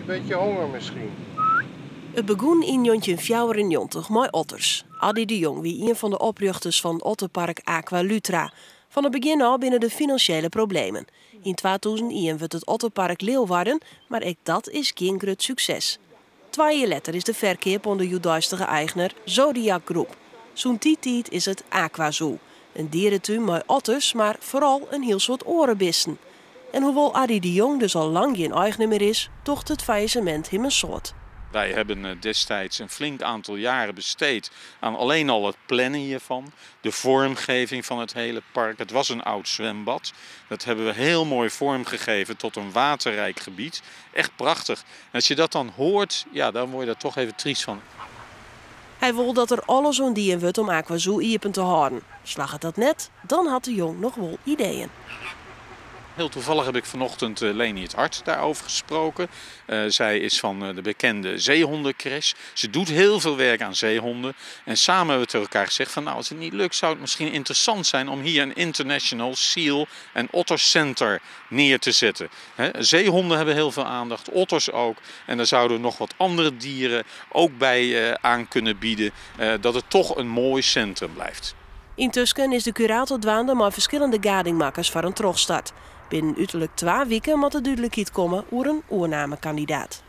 Beetje honger misschien. Het begon in 1994 met otters. Adi de Jong wie een van de oprichters van Otterpark Aqualutra. Van het begin al binnen de financiële problemen. In 2001 werd het Otterpark Leeuwarden, maar ook dat is geen groot succes. 2 jaar later is de verkoop onder de judaische eigenaar Zodiac Groep. Zo'n tijd is het Aquazoo. Een dierentuin met otters, maar vooral een heel soort orenbissen. En hoewel Adi de Jong dus al lang geen eigenaar meer is, tocht het faillissement hem een soort. Wij hebben destijds een flink aantal jaren besteed aan alleen al het plannen hiervan. De vormgeving van het hele park. Het was een oud zwembad. Dat hebben we heel mooi vormgegeven tot een waterrijk gebied. Echt prachtig. En als je dat dan hoort, ja, dan word je daar toch even triest van. Hij wil dat er alles aan die wordt om Aquazoo iepen te houden. Slag het dat net, dan had de Jong nog wel ideeën. Heel toevallig heb ik vanochtend Leni het Hart daarover gesproken. Zij is van de bekende zeehondencrash. Ze doet heel veel werk aan zeehonden. En samen hebben we tegen elkaar gezegd van nou, als het niet lukt zou het misschien interessant zijn om hier een International Seal en Otter Center neer te zetten. Zeehonden hebben heel veel aandacht, otters ook. En daar zouden we nog wat andere dieren ook bij aan kunnen bieden. Dat het toch een mooi centrum blijft. Intussen is de curator dwaande maar verschillende gadingmakkers voor een terugstart. Binnen uiterlijk 2 weken moet er duidelijkheid komen over een oernamekandidaat.